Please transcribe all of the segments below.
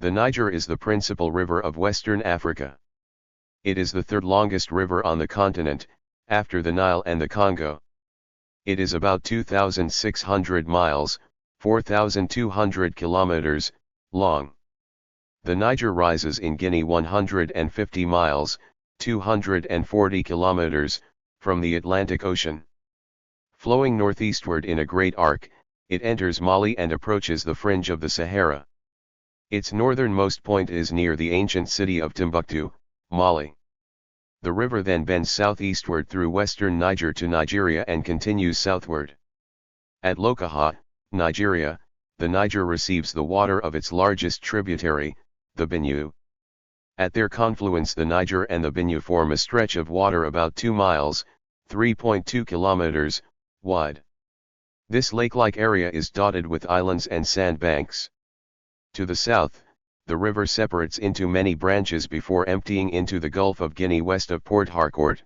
The Niger is the principal river of Western Africa. It is the third longest river on the continent, after the Nile and the Congo. It is about 2,600 miles, 4,200 kilometers, long. The Niger rises in Guinea 150 miles, 240 kilometers, from the Atlantic Ocean. Flowing northeastward in a great arc, it enters Mali and approaches the fringe of the Sahara. Its northernmost point is near the ancient city of Timbuktu, Mali. The river then bends southeastward through western Niger to Nigeria and continues southward. At Lokoja, Nigeria, the Niger receives the water of its largest tributary, the Benue. At their confluence the Niger and the Benue form a stretch of water about 2 miles, 3.2 kilometers, wide. This lake-like area is dotted with islands and sandbanks. To the south, the river separates into many branches before emptying into the Gulf of Guinea west of Port Harcourt.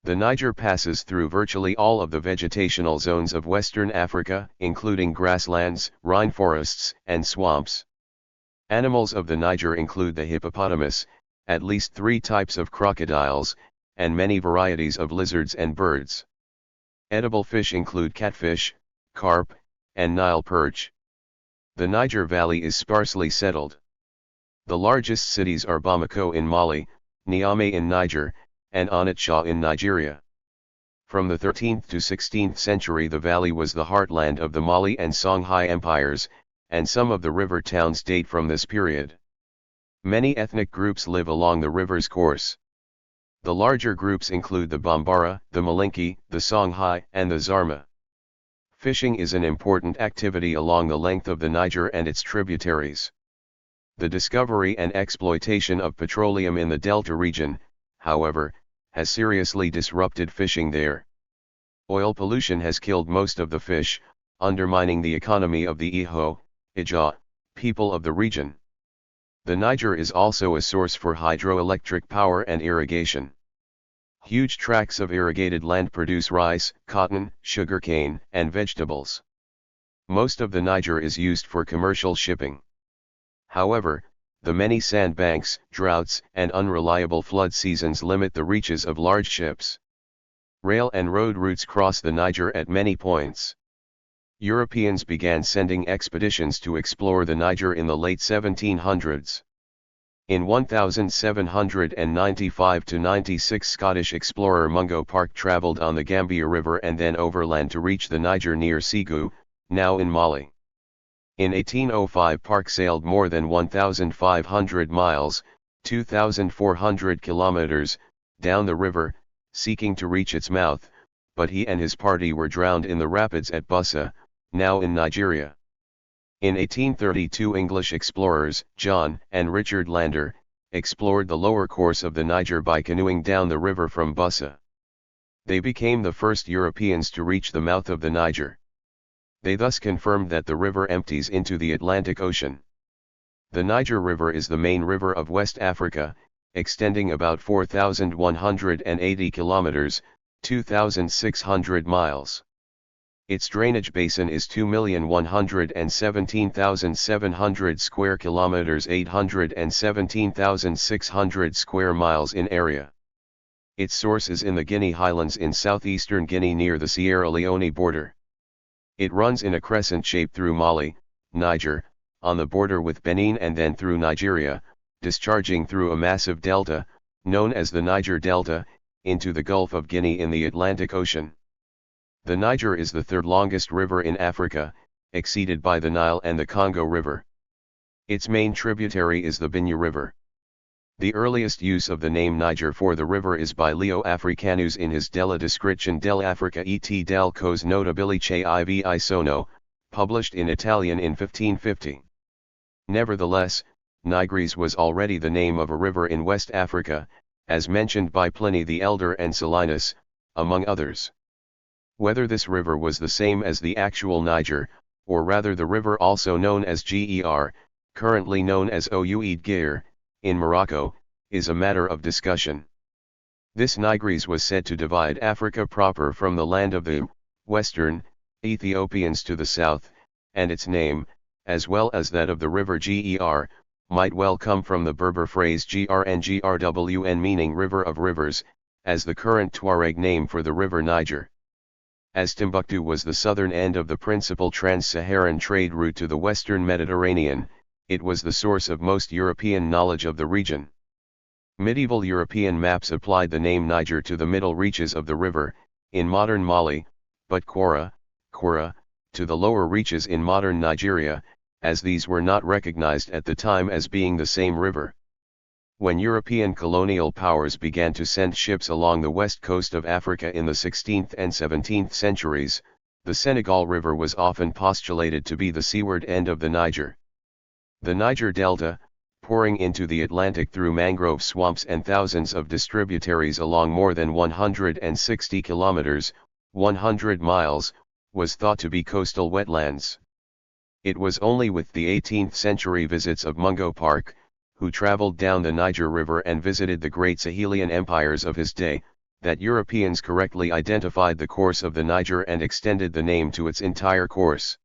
The Niger passes through virtually all of the vegetational zones of Western Africa, including grasslands, rainforests, and swamps. Animals of the Niger include the hippopotamus, at least 3 types of crocodiles, and many varieties of lizards and birds. Edible fish include catfish, carp, and Nile perch. The Niger Valley is sparsely settled. The largest cities are Bamako in Mali, Niamey in Niger, and Onitsha in Nigeria. From the 13th to 16th century the valley was the heartland of the Mali and Songhai empires, and some of the river towns date from this period. Many ethnic groups live along the river's course. The larger groups include the Bambara, the Malinke, the Songhai, and the Zarma. Fishing is an important activity along the length of the Niger and its tributaries. The discovery and exploitation of petroleum in the Delta region, however, has seriously disrupted fishing there. Oil pollution has killed most of the fish, undermining the economy of the Ija people of the region. The Niger is also a source for hydroelectric power and irrigation. Huge tracts of irrigated land produce rice, cotton, sugarcane, and vegetables. Most of the Niger is used for commercial shipping. However, the many sandbanks, droughts, and unreliable flood seasons limit the reaches of large ships. Rail and road routes cross the Niger at many points. Europeans began sending expeditions to explore the Niger in the late 1700s. In 1795–96 Scottish explorer Mungo Park travelled on the Gambia River and then overland to reach the Niger near Ségou, now in Mali. In 1805 Park sailed more than 1,500 miles, 2,400 kilometers, down the river, seeking to reach its mouth, but he and his party were drowned in the rapids at Bussa, now in Nigeria. In 1832 English explorers, John and Richard Lander, explored the lower course of the Niger by canoeing down the river from Bussa. They became the first Europeans to reach the mouth of the Niger. They thus confirmed that the river empties into the Atlantic Ocean. The Niger River is the main river of West Africa, extending about 4,180 kilometers, 2,600 miles. Its drainage basin is 2,117,700 square kilometers, 817,600 square miles in area. Its source is in the Guinea Highlands in southeastern Guinea near the Sierra Leone border. It runs in a crescent shape through Mali, Niger, on the border with Benin and then through Nigeria, discharging through a massive delta, known as the Niger Delta, into the Gulf of Guinea in the Atlantic Ocean. The Niger is the third longest river in Africa, exceeded by the Nile and the Congo River. Its main tributary is the Benue River. The earliest use of the name Niger for the river is by Leo Africanus in his Della Descrizione dell'Africa et del cos notabilice ivi sono, published in Italian in 1550. Nevertheless, Nigris was already the name of a river in West Africa, as mentioned by Pliny the Elder and Silinus, among others. Whether this river was the same as the actual Niger, or rather the river also known as Ger, currently known as Oued Gir, in Morocco, is a matter of discussion. This Nigris was said to divide Africa proper from the land of the Western Ethiopians to the south, and its name, as well as that of the river Ger, might well come from the Berber phrase grngrwn, meaning river of rivers, as the current Tuareg name for the river Niger. As Timbuktu was the southern end of the principal trans-Saharan trade route to the western Mediterranean, it was the source of most European knowledge of the region. Medieval European maps applied the name Niger to the middle reaches of the river, in modern Mali, but Kora, to the lower reaches in modern Nigeria, as these were not recognized at the time as being the same river. When European colonial powers began to send ships along the west coast of Africa in the 16th and 17th centuries, the Senegal River was often postulated to be the seaward end of the Niger. The Niger Delta, pouring into the Atlantic through mangrove swamps and thousands of distributaries along more than 160 kilometers, 100 miles, was thought to be coastal wetlands. It was only with the 18th century visits of Mungo Park, who traveled down the Niger River and visited the great Sahelian empires of his day, that Europeans correctly identified the course of the Niger and extended the name to its entire course.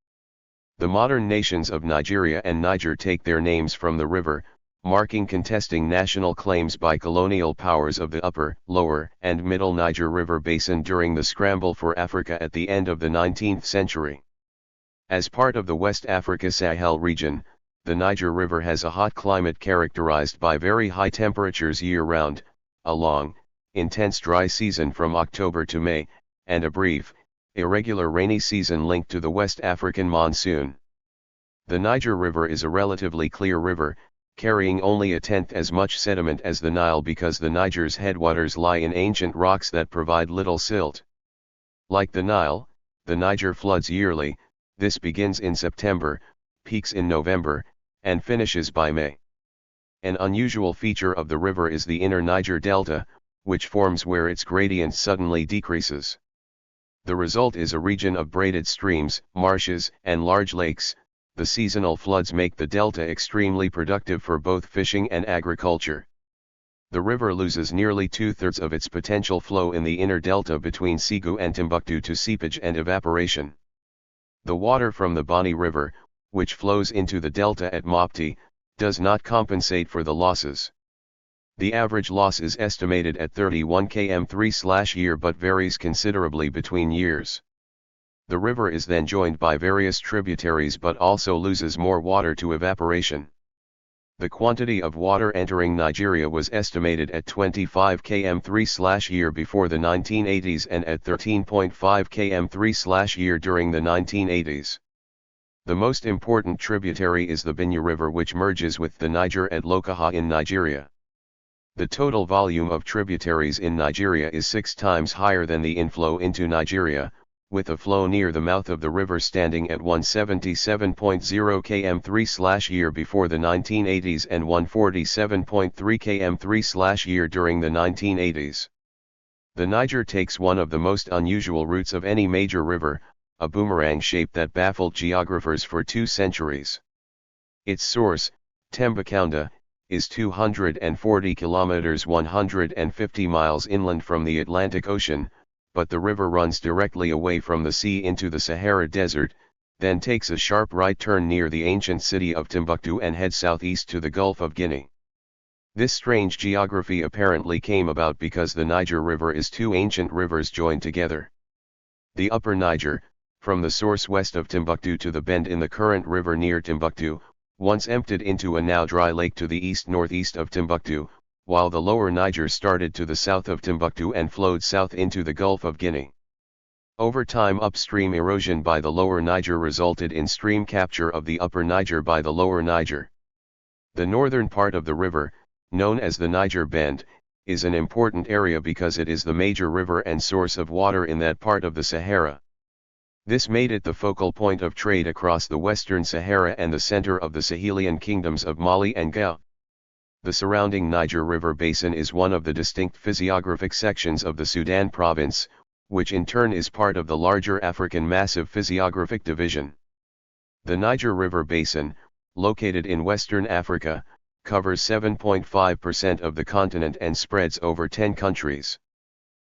The modern nations of Nigeria and Niger take their names from the river, marking contesting national claims by colonial powers of the upper, lower, and middle Niger River Basin during the scramble for Africa at the end of the 19th century. As part of the West Africa Sahel region, the Niger River has a hot climate characterized by very high temperatures year-round, a long, intense dry season from October to May, and a brief, irregular rainy season linked to the West African monsoon. The Niger River is a relatively clear river, carrying only a tenth as much sediment as the Nile because the Niger's headwaters lie in ancient rocks that provide little silt. Like the Nile, the Niger floods yearly. This begins in September, peaks in November, and finishes by May. An unusual feature of the river is the inner Niger Delta, which forms where its gradient suddenly decreases. The result is a region of braided streams, marshes, and large lakes. The seasonal floods make the delta extremely productive for both fishing and agriculture. The river loses nearly two-thirds of its potential flow in the inner delta between Ségou and Timbuktu to seepage and evaporation. The water from the Bani River, which flows into the delta at Mopti, does not compensate for the losses. The average loss is estimated at 31 km/year but varies considerably between years. The river is then joined by various tributaries but also loses more water to evaporation. The quantity of water entering Nigeria was estimated at 25 km/year before the 1980s and at 13.5 km/year during the 1980s. The most important tributary is the Benue River, which merges with the Niger at Lokoja in Nigeria. The total volume of tributaries in Nigeria is 6 times higher than the inflow into Nigeria, with a flow near the mouth of the river standing at 177.0 km/year before the 1980s and 147.3 km/year during the 1980s. The Niger takes one of the most unusual routes of any major river, a boomerang shape that baffled geographers for 2 centuries. Its source, Tambacounda, is 240 kilometers 150 miles inland from the Atlantic Ocean, but the river runs directly away from the sea into the Sahara Desert, then takes a sharp right turn near the ancient city of Timbuktu and heads southeast to the Gulf of Guinea. This strange geography apparently came about because the Niger River is 2 ancient rivers joined together. The upper Niger, from the source west of Timbuktu to the bend in the current river near Timbuktu, once emptied into a now dry lake to the east-northeast of Timbuktu, while the lower Niger started to the south of Timbuktu and flowed south into the Gulf of Guinea. Over time, upstream erosion by the lower Niger resulted in stream capture of the upper Niger by the lower Niger. The northern part of the river, known as the Niger Bend, is an important area because it is the major river and source of water in that part of the Sahara. This made it the focal point of trade across the Western Sahara and the center of the Sahelian kingdoms of Mali and Gao. The surrounding Niger River Basin is one of the distinct physiographic sections of the Sudan province, which in turn is part of the larger African Massif Physiographic Division. The Niger River Basin, located in Western Africa, covers 7.5% of the continent and spreads over 10 countries.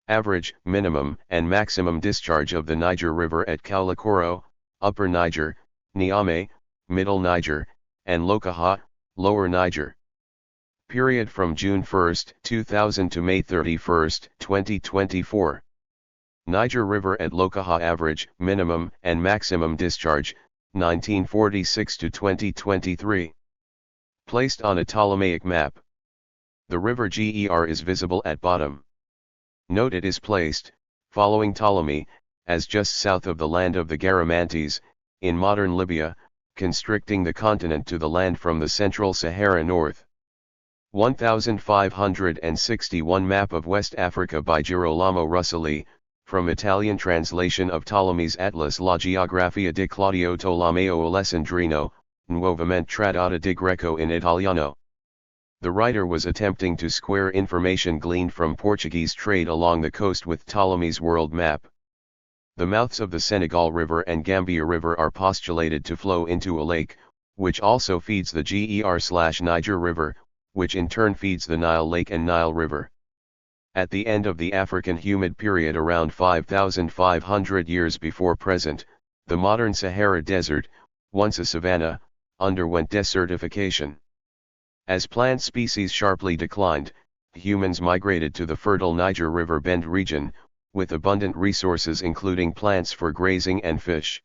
Average, minimum, and maximum discharge of the Niger River at Kaulakoro, Upper Niger, Niamey, Middle Niger, and Lokoja, Lower Niger. Period from June 1, 2000 to May 31, 2024. Niger River at Lokaha average, minimum, and maximum discharge, 1946 to 2023. Placed on a Ptolemaic map. The river Ger is visible at bottom. Note it is placed, following Ptolemy, as just south of the land of the Garamantes, in modern Libya, constricting the continent to the land from the central Sahara north. 1561 Map of West Africa by Girolamo Russellai, from Italian translation of Ptolemy's Atlas La Geografia di Claudio Tolomeo Alessandrino, nuovamente tradotta di Greco in Italiano. The writer was attempting to square information gleaned from Portuguese trade along the coast with Ptolemy's world map. The mouths of the Senegal River and Gambia River are postulated to flow into a lake, which also feeds the Ger/Niger River, which in turn feeds the Nile Lake and Nile River. At the end of the African humid period around 5,500 years before present, the modern Sahara Desert, once a savanna, underwent desertification. As plant species sharply declined, humans migrated to the fertile Niger River Bend region, with abundant resources including plants for grazing and fish.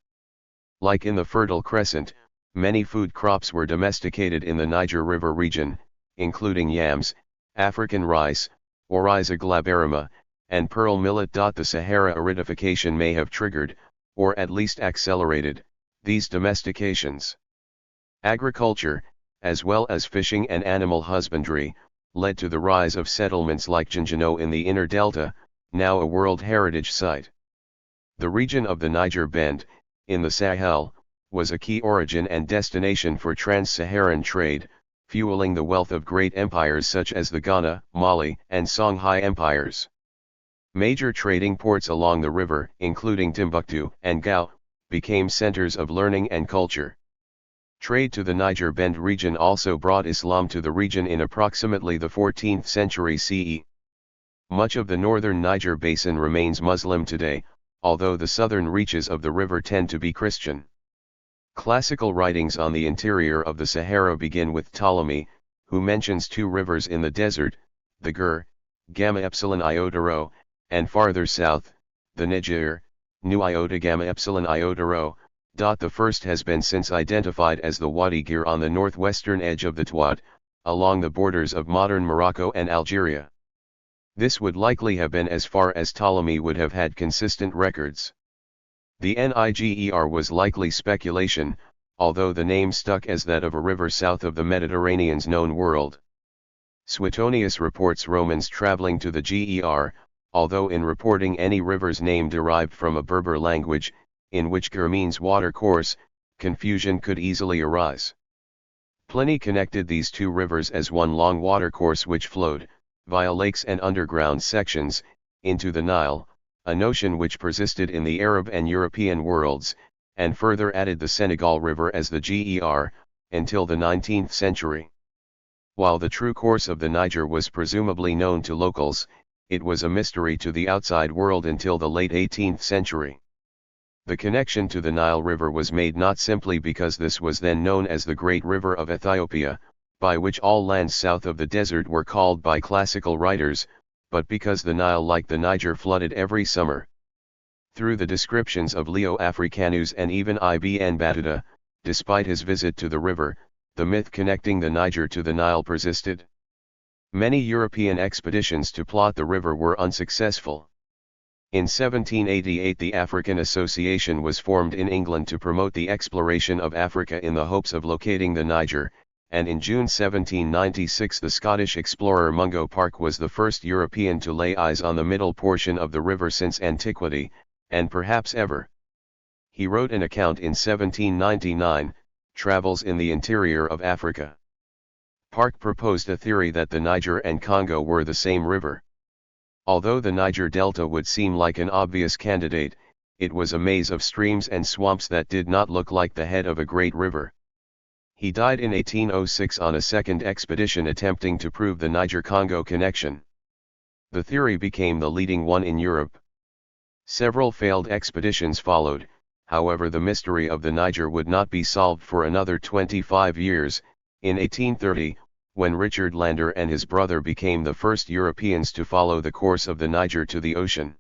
Like in the Fertile Crescent, many food crops were domesticated in the Niger River region, including yams, African rice, Oryza glaberrima, and pearl millet. The Sahara aridification may have triggered, or at least accelerated, these domestications. Agriculture, as well as fishing and animal husbandry, led to the rise of settlements like Djinjino in the inner delta, now a World Heritage Site. The region of the Niger Bend, in the Sahel, was a key origin and destination for trans-Saharan trade, fueling the wealth of great empires such as the Ghana, Mali, and Songhai empires. Major trading ports along the river, including Timbuktu and Gao, became centers of learning and culture. Trade to the Niger Bend region also brought Islam to the region in approximately the 14th century CE. Much of the northern Niger Basin remains Muslim today, although the southern reaches of the river tend to be Christian. Classical writings on the interior of the Sahara begin with Ptolemy, who mentions two rivers in the desert, the Gur, Gamma Epsilon Iota Rho, and farther south, the Niger, Nu Iota Gamma Epsilon Iota Rho. The first has been since identified as the Wadi Gir on the northwestern edge of the Tuat, along the borders of modern Morocco and Algeria. This would likely have been as far as Ptolemy would have had consistent records. The Niger was likely speculation, although the name stuck as that of a river south of the Mediterranean's known world. Suetonius reports Romans traveling to the Ger, although in reporting any river's name derived from a Berber language, in which Ger means watercourse, confusion could easily arise. Pliny connected these two rivers as one long watercourse which flowed, via lakes and underground sections, into the Nile, a notion which persisted in the Arab and European worlds, and further added the Senegal River as the Ger, until the 19th century. While the true course of the Niger was presumably known to locals, it was a mystery to the outside world until the late 18th century. The connection to the Nile River was made not simply because this was then known as the Great River of Ethiopia, by which all lands south of the desert were called by classical writers, but because the Nile like the Niger flooded every summer. Through the descriptions of Leo Africanus and even Ibn Battuta, despite his visit to the river, the myth connecting the Niger to the Nile persisted. Many European expeditions to plot the river were unsuccessful. In 1788 the African Association was formed in England to promote the exploration of Africa in the hopes of locating the Niger, and in June 1796 the Scottish explorer Mungo Park was the first European to lay eyes on the middle portion of the river since antiquity, and perhaps ever. He wrote an account in 1799, Travels in the Interior of Africa. Park proposed a theory that the Niger and Congo were the same river. Although the Niger Delta would seem like an obvious candidate, it was a maze of streams and swamps that did not look like the head of a great river. He died in 1806 on a second expedition attempting to prove the Niger-Congo connection. The theory became the leading one in Europe. Several failed expeditions followed, however the mystery of the Niger would not be solved for another 25 years, In 1830, when Richard Lander and his brother became the first Europeans to follow the course of the Niger to the ocean.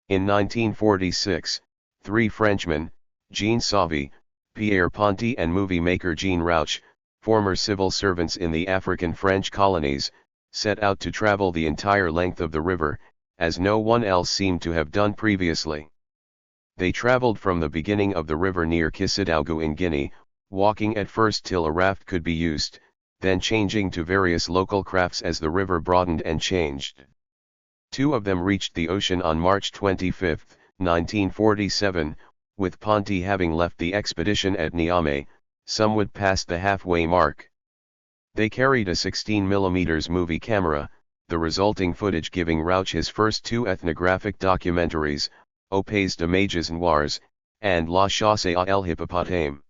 In 1946, three Frenchmen, Jean Sauvé, Pierre Ponty and movie maker Jean Rouch, former civil servants in the African French colonies, set out to travel the entire length of the river, as no one else seemed to have done previously. They traveled from the beginning of the river near Kissadougou in Guinea, walking at first till a raft could be used, then changing to various local crafts as the river broadened and changed. Two of them reached the ocean on March 25, 1947, with Ponty having left the expedition at Niamey, somewhat past the halfway mark. They carried a 16mm movie camera, the resulting footage giving Rouch his first two ethnographic documentaries, Au Pays de Mages Noirs, and La Chasse à el Hippopotame.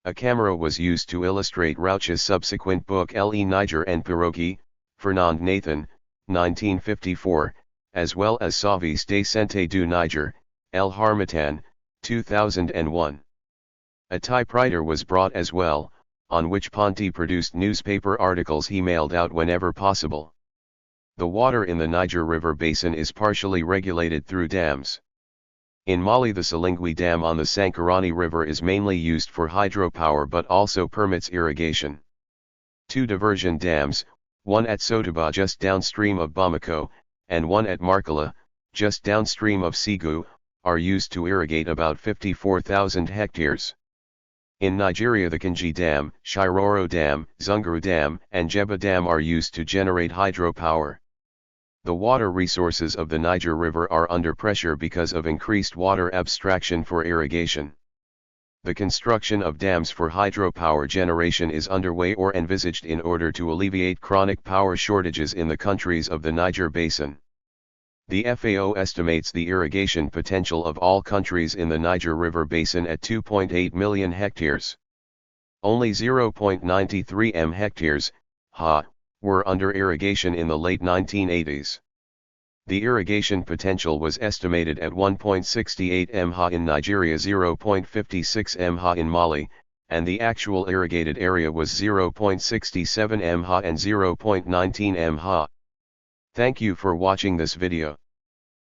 A camera was used to illustrate Rouch's subsequent book Le Niger and Pirogue, Fernand Nathan, 1954, as well as Sauvé's Descente du Niger, El Harmattan, 2001. A typewriter was brought as well, on which Ponty produced newspaper articles he mailed out whenever possible. The water in the Niger River Basin is partially regulated through dams. In Mali, the Salingui Dam on the Sankarani River is mainly used for hydropower but also permits irrigation. Two diversion dams, one at Sotoba just downstream of Bamako, and one at Markala, just downstream of Ségou, are used to irrigate about 54,000 hectares. In Nigeria, the Kanji Dam, Shiroro Dam, Zungeru Dam, and Jeba Dam are used to generate hydropower. The water resources of the Niger River are under pressure because of increased water abstraction for irrigation. The construction of dams for hydropower generation is underway or envisaged in order to alleviate chronic power shortages in the countries of the Niger Basin. The FAO estimates the irrigation potential of all countries in the Niger River Basin at 2.8 million hectares. Only 0.93 m hectares, were under irrigation in the late 1980s. The irrigation potential was estimated at 1.68 m in Nigeria, 0.56 m in Mali, and the actual irrigated area was 0.67 m and 0.19 m. Thank you for watching this video.